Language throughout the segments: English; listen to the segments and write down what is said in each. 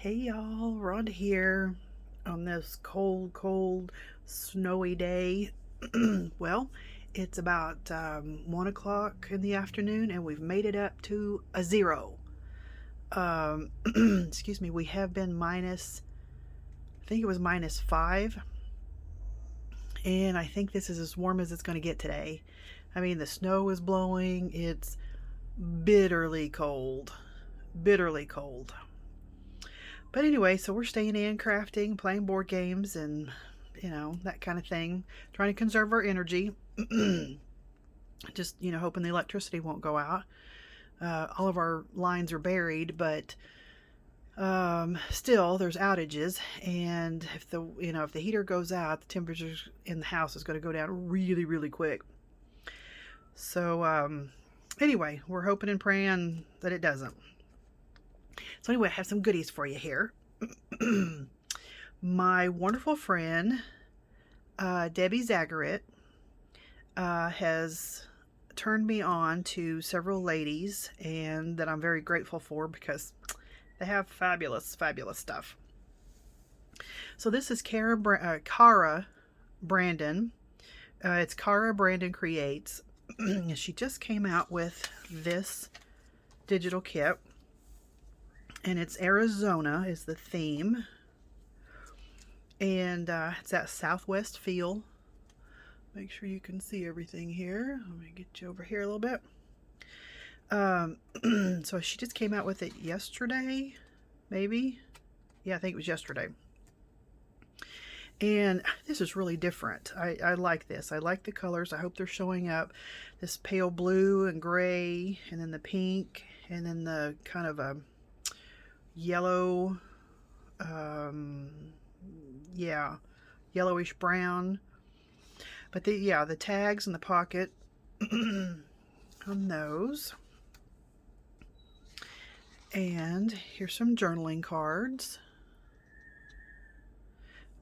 Hey y'all, Rod here on this cold, snowy day. Well, it's about 1 o'clock in the afternoon and we've made it up to a 0. Excuse me, we have been minus, I think it was -5. And I think this is as warm as it's going to get today. I mean, the snow is blowing. It's bitterly cold. Bitterly cold. But anyway, so we're staying in, crafting, playing board games, and, you know, that kind of thing. Trying to conserve our energy. Just, you know, hoping the electricity won't go out. All of our lines are buried, but still there's outages. And if the heater goes out, the temperature in the house is going to go down really quick. So anyway, we're hoping and praying that it doesn't. So anyway, I have some goodies for you here. My wonderful friend, Debbie Zagarit, has turned me on to several ladies, and that I'm very grateful for because they have fabulous stuff. So this is Cara Brandon. It's Cara Brandon Creates. She just came out with this digital kit. And it's Arizona is the theme. And it's that Southwest feel. Make sure you can see everything here. Let me get you over here a little bit. So she just came out with it yesterday, maybe. Yeah, I think it was yesterday. And this is really different. I like this. I like the colors. I hope they're showing up. This pale blue and gray, and then the pink, and then the kind of a yellow, yellowish brown. But the tags in the pocket on those. And here's some journaling cards.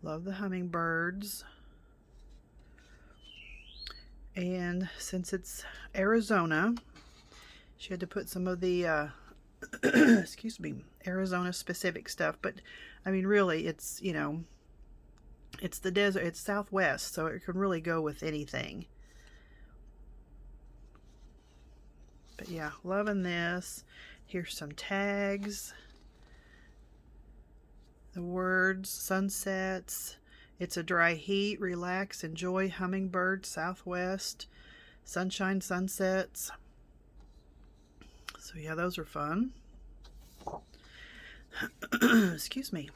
Love the hummingbirds. And since it's Arizona, she had to put some of the excuse me, Arizona specific stuff. But I mean, really, it's, you know, it's the desert, it's Southwest, so it can really go with anything. But yeah, loving this. Here's some tags. The words: sunsets, it's a dry heat, relax, enjoy, hummingbird, Southwest, sunshine, sunsets. So yeah, those are fun. Excuse me.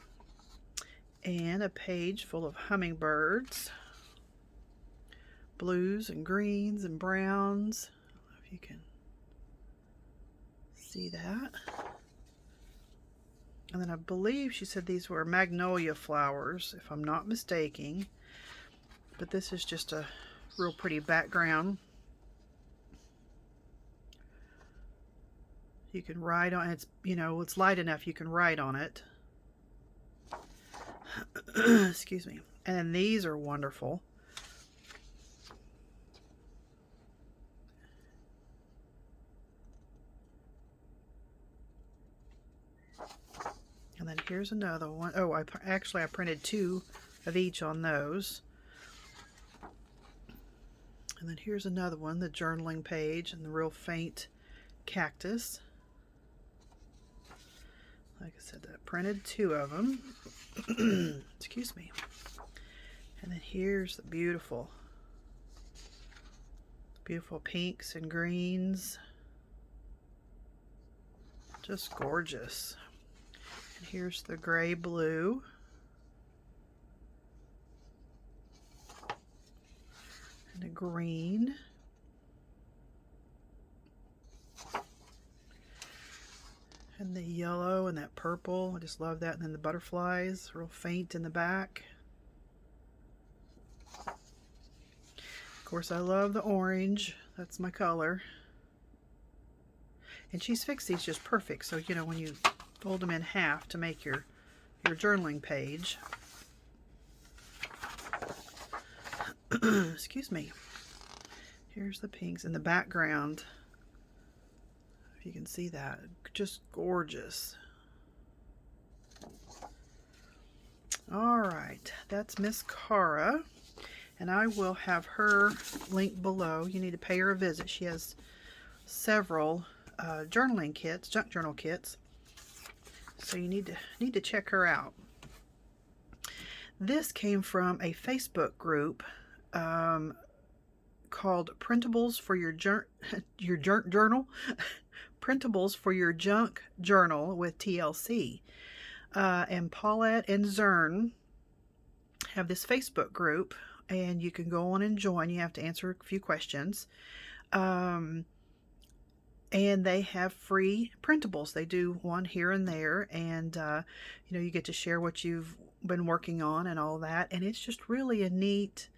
And a page full of hummingbirds. Blues and greens and browns. I don't know if you can see that. And then I believe she said these were Magnolia Flowers, if I'm not mistaken. But this is just a real pretty background. You can write on it. It's, you know, it's light enough you can write on it. Excuse me. And then these are wonderful. And then here's another one. Oh, I printed 2 of each on those. And then here's another one, the journaling page and the real faint cactus. Like I said, I printed 2 of them. Excuse me. And then here's the beautiful pinks and greens. Just gorgeous. And here's the gray blue. And a green. And the yellow and that purple. I just love that. And then the butterflies, real faint in the back. Of course, I love the orange. That's my color. And she's fixed these just perfect. So, you know, when you fold them in half to make your journaling page. Excuse me. Here's the pinks in the background. If you can see that, just gorgeous. All right, that's Miss Cara, and I will have her link below. You need to pay her a visit. She has several journaling kits, junk journal kits, so you need to check her out. This came from a Facebook group called Printables for your junk journal. Printables for your junk journal with TLC. And Paulette and Zern have this Facebook group, and you can go on and join. You have to answer a few questions. And they have free printables. They do one here and there, and you know, you get to share what you've been working on and all that. And it's just really a neat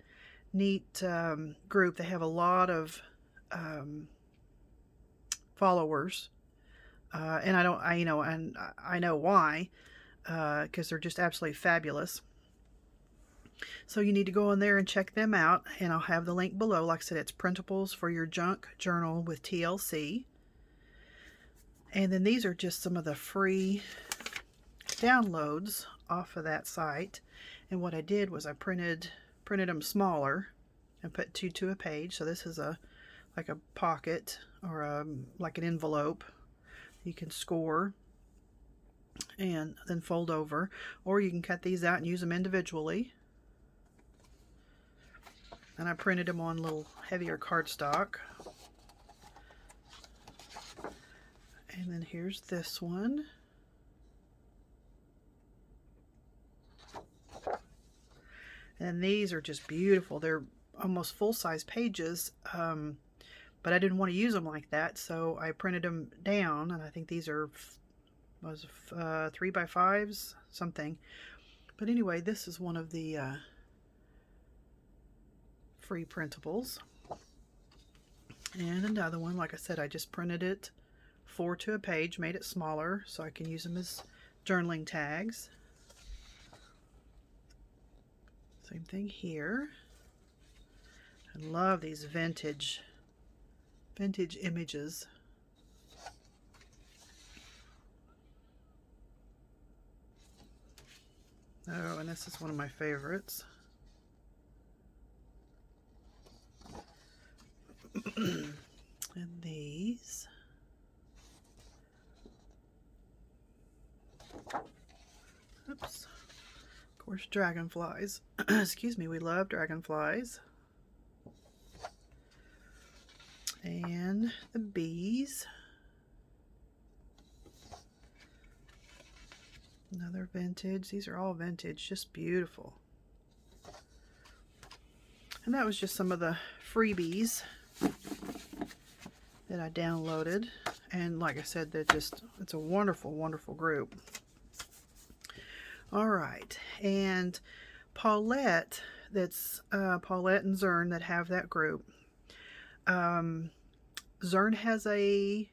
group. They have a lot of followers, and I know why, because they're just absolutely fabulous. So you need to go in there and check them out, and I'll have the link below. Like I said, it's Printables for your junk journal with TLC. And then these are just some of the free downloads off of that site. And what I did was I printed them smaller and put 2 to a page. So this is like a pocket, or like an envelope. You can score and then fold over, or you can cut these out and use them individually. And I printed them on a little heavier cardstock. And then here's this one. And these are just beautiful. They're almost full-size pages, but I didn't want to use them like that, so I printed them down, and I think these are 3x5s, something. But anyway, this is one of the free printables. And another one, like I said, I just printed it 4 to a page, made it smaller so I can use them as journaling tags. Same thing here. I love these vintage images. Oh, and this is one of my favorites. And these. Oops. Of course, dragonflies. Excuse me, we love dragonflies. And the bees. Another vintage. These are all vintage, just beautiful. And that was just some of the freebies that I downloaded. And like I said, it's a wonderful, wonderful group. All right, and Paulette, that's Paulette and Zern that have that group. Zern has a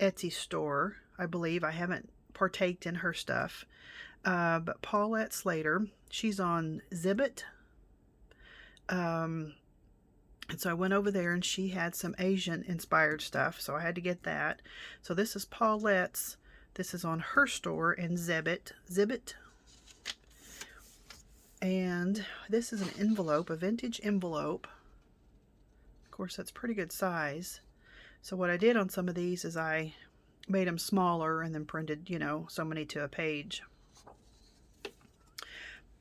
Etsy store, I believe. I haven't partaked in her stuff. But Paulette Slater, she's on Zibbet. And so I went over there, and she had some Asian inspired stuff, so I had to get that. So this is Paulette's. This is on her store in Zibbet. And this is an envelope, a vintage envelope. Of course, that's pretty good size. So what I did on some of these is I made them smaller and then printed, you know, so many to a page.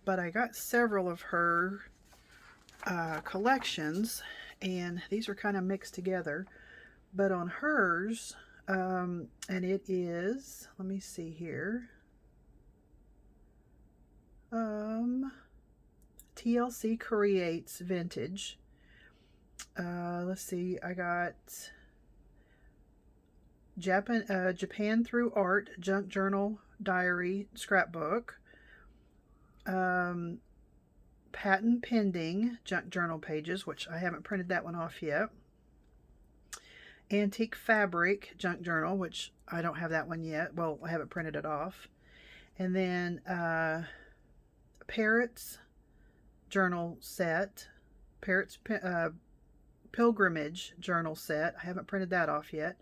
But I got several of her collections, and these are kind of mixed together. But on hers, and it is, let me see here, TlcCreates vintage. Let's see, I got Japan Through Art Junk Journal Diary Scrapbook, Patent Pending Junk Journal Pages, which I haven't printed that one off yet. Antique Fabric Junk Journal, which I don't have that one yet. Well, I haven't printed it off. And then Parrots Journal Set, Parrots Pilgrimage Journal Set. I haven't printed that off yet.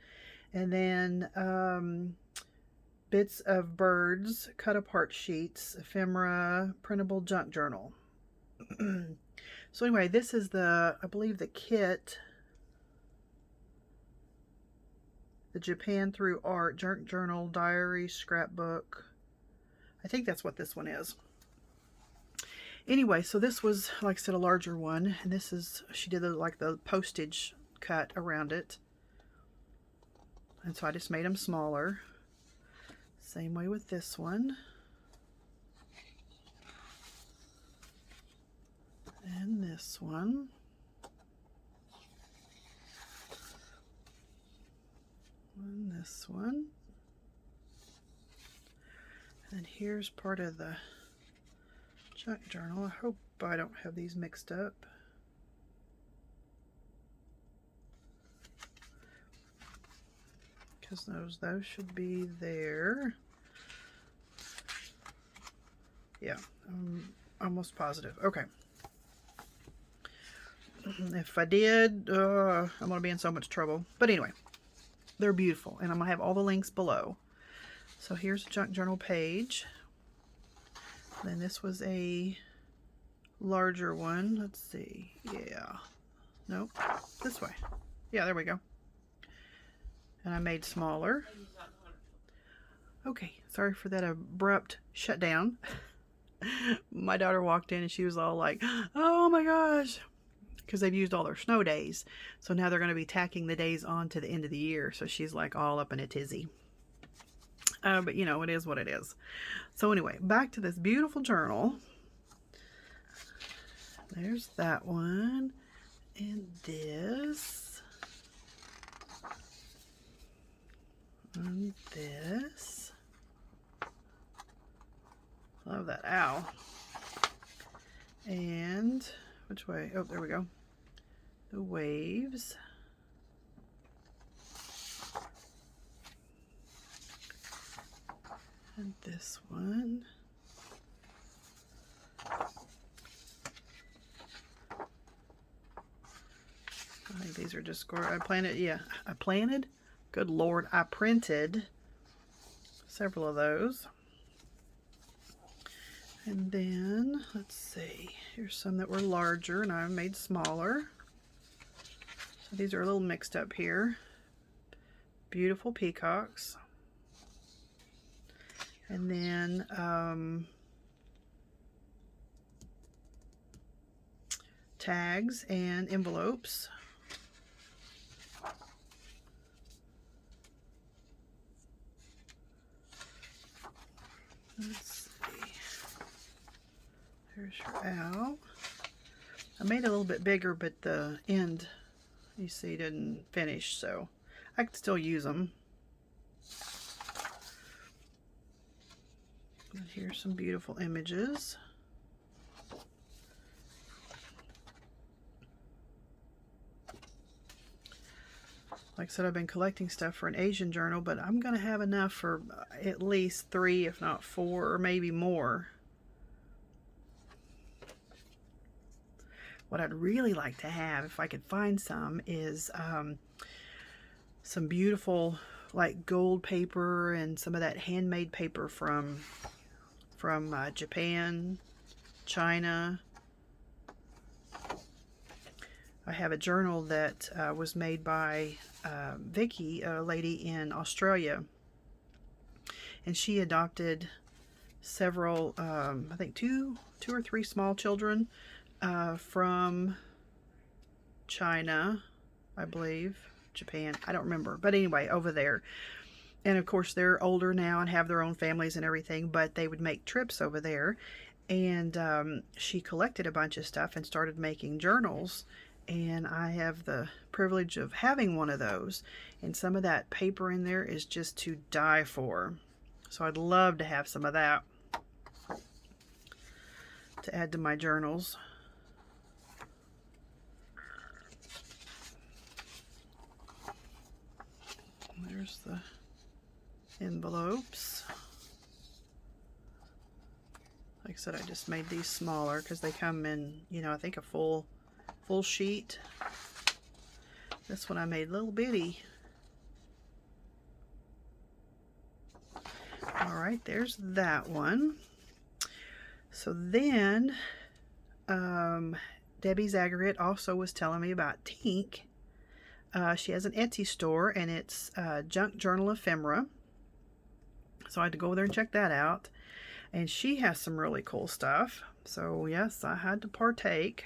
And then Bits of Birds, Cut Apart Sheets, Ephemera, Printable Junk Journal. So anyway, this is the, I believe, the kit. The Japan Through Art, Junk Journal, Diary, Scrapbook. I think that's what this one is. Anyway, so this was, like I said, a larger one. And this is, she did like the postage cut around it. And so I just made them smaller. Same way with this one. And this one. And this one. And here's part of the junk journal. I hope I don't have these mixed up. Because those should be there. Yeah, I'm almost positive. Okay. If I did, I'm going to be in so much trouble. But anyway, they're beautiful. And I'm going to have all the links below. So here's a junk journal page. Then this was a larger one. Let's see. Yeah. Nope. This way. Yeah, there we go. And I made smaller. Okay, sorry for that abrupt shutdown. My daughter walked in and she was all like, oh my gosh, because they've used all their snow days. So now they're going to be tacking the days on to the end of the year. So she's like all up in a tizzy. But you know, it is what it is. So anyway, back to this beautiful journal. There's that one. And this. And this. Love that owl. And which way? Oh, there we go. The waves. And this one. I think these are just gorgeous. I planted, yeah, I planted. Good Lord, I printed several of those. And then, let's see, here's some that were larger and I made smaller. So these are a little mixed up here. Beautiful peacocks. And then tags and envelopes. Let's see. There's your owl. I made it a little bit bigger, but the end, you see, didn't finish, so I could still use them. And here's some beautiful images. Like I said, I've been collecting stuff for an Asian journal, but I'm going to have enough for at least 3, if not 4, or maybe more. What I'd really like to have, if I could find some, is some beautiful like gold paper and some of that handmade paper from Japan, China. I have a journal that was made by Vicky, a lady in Australia, and she adopted several, I think two or three small children from China, I believe, Japan, I don't remember, but anyway, over there. And of course they're older now and have their own families and everything, but they would make trips over there, and she collected a bunch of stuff and started making journals. And I have the privilege of having one of those. And some of that paper in there is just to die for. So I'd love to have some of that to add to my journals. There's the envelopes. Like I said, I just made these smaller because they come in, you know, I think a full sheet. This one I made little bitty. All right, there's that one. So then Debbie Zagarit also was telling me about Tink. She has an Etsy store, and it's JunkJournalEphemera. So I had to go there and check that out. And she has some really cool stuff. So yes, I had to partake.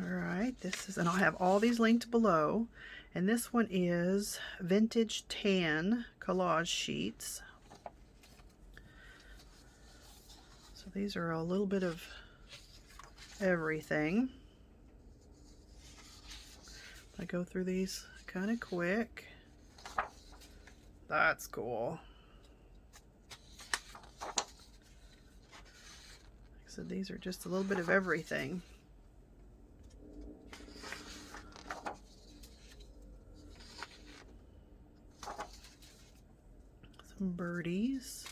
Alright, this is, and I'll have all these linked below. And this one is Vintage Tan Collage Sheets. So these are a little bit of everything. I go through these kind of quick. That's cool. So these are just a little bit of everything. Some birdies.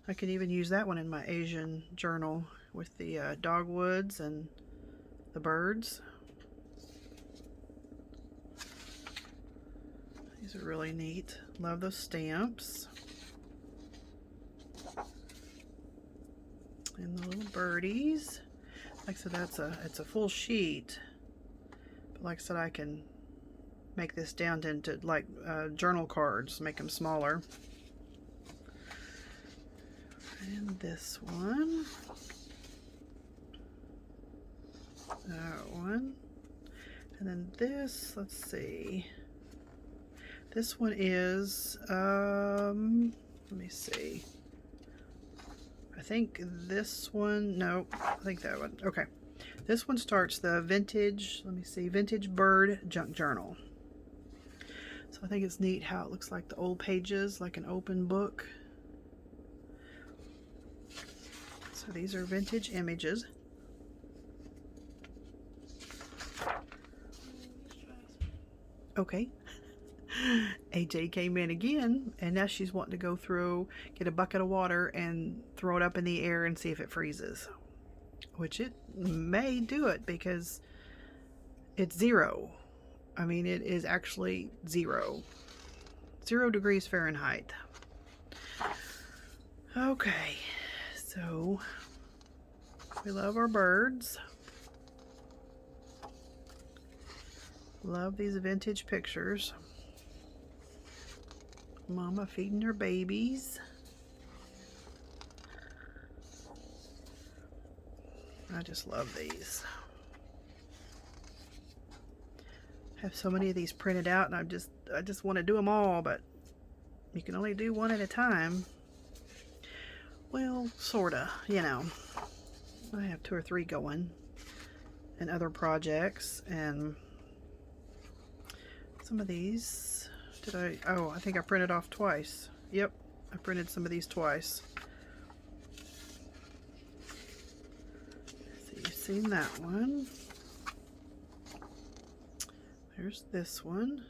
I could even use that one in my Asian journal with the dogwoods and the birds. These are really neat. Love those stamps. And the little birdies. Like I said, it's a full sheet. But like I said, I can make this down into like journal cards, make them smaller. And this one. That one. And then this, let's see. This one is, let me see. I think this one, no, I think that one. Okay. This one starts the vintage, let me see, Vintage Bird Junk Journal. So I think it's neat how it looks like the old pages, like an open book. So these are vintage images. Okay. AJ came in again, and now she's wanting to go through, get a bucket of water and throw it up in the air and see if it freezes. Which it may do it because it's 0. I mean, it is actually 0. 0 degrees Fahrenheit. Okay, so we love our birds. Love these vintage pictures. Mama feeding her babies. I just love these. I have so many of these printed out, and I just want to do them all, but you can only do one at a time. Well, sorta, you know. I have 2 or 3 going, and other projects, and some of these. Oh, I think I printed off twice. Yep, I printed some of these twice. So you've seen that one. There's this one.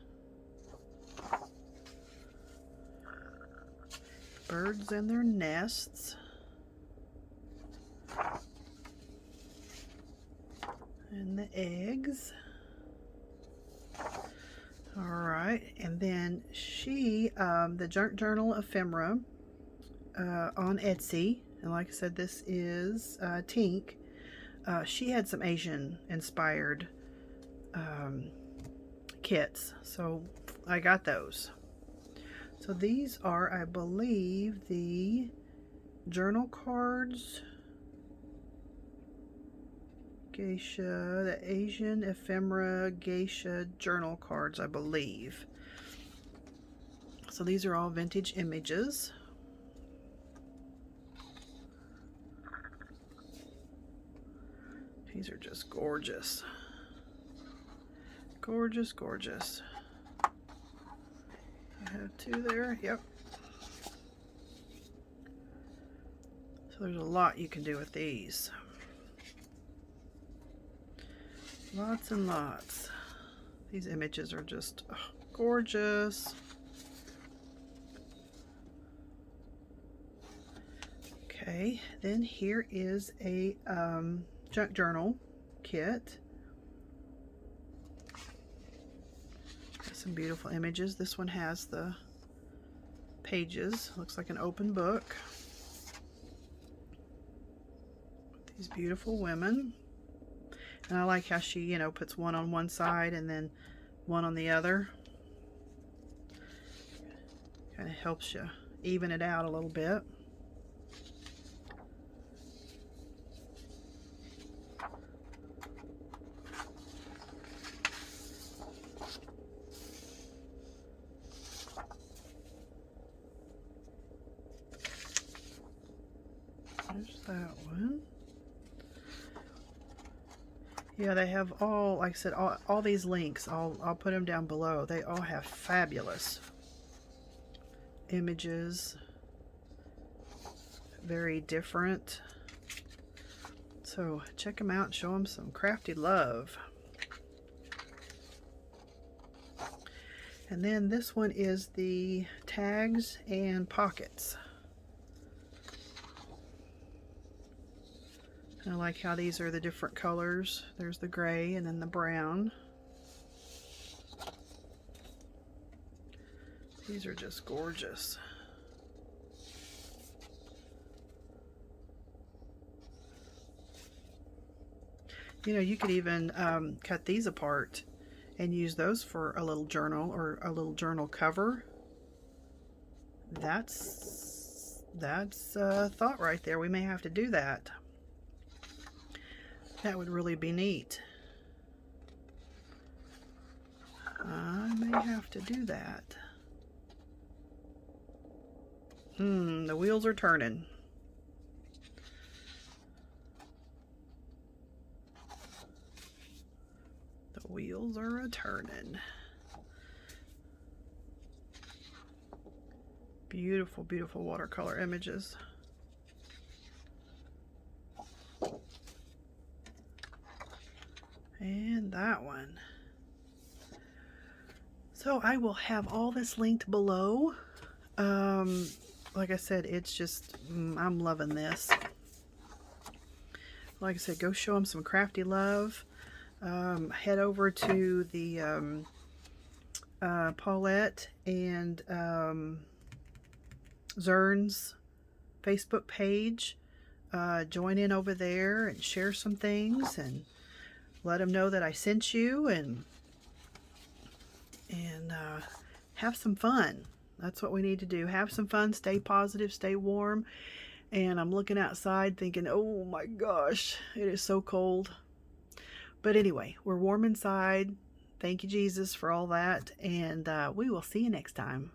Birds and their nests. And the eggs. Alright, and then she, the Junk Journal Ephemera on Etsy, and like I said, this is Tink. She had some Asian inspired kits, so I got those. So these are, I believe, the journal cards. Geisha, the Asian Ephemera Geisha journal cards, I believe. So these are all vintage images. These are just gorgeous. Gorgeous, gorgeous. I have 2 there, yep. So there's a lot you can do with these. Lots and lots. These images are just gorgeous. Okay, then here is a junk journal kit. Got some beautiful images. This one has the pages. Looks like an open book. These beautiful women. And I like how she, you know, puts one on one side and then one on the other. Kind of helps you even it out a little bit. There's that one. Yeah, they have all, like I said, all these links. I'll put them down below. They all have fabulous images. Very different. So check them out and show them some crafty love. And then this one is the tags and pockets. I like how these are the different colors. There's the gray and then the brown. These are just gorgeous. You know, you could even cut these apart and use those for a little journal or a little journal cover. That's a thought right there. We may have to do that. That would really be neat. I may have to do that. The wheels are turning. The wheels are a-turning. Beautiful, beautiful watercolor images. And that one. So I will have all this linked below. Like I said, it's just, I'm loving this. Like I said, go show them some crafty love. Head over to the Paulette and Zern's Facebook page. Join in over there and share some things and let them know that I sent you, and have some fun. That's what we need to do. Have some fun, stay positive, stay warm. And I'm looking outside thinking, oh my gosh, it is so cold. But anyway, we're warm inside. Thank you, Jesus, for all that. And we will see you next time.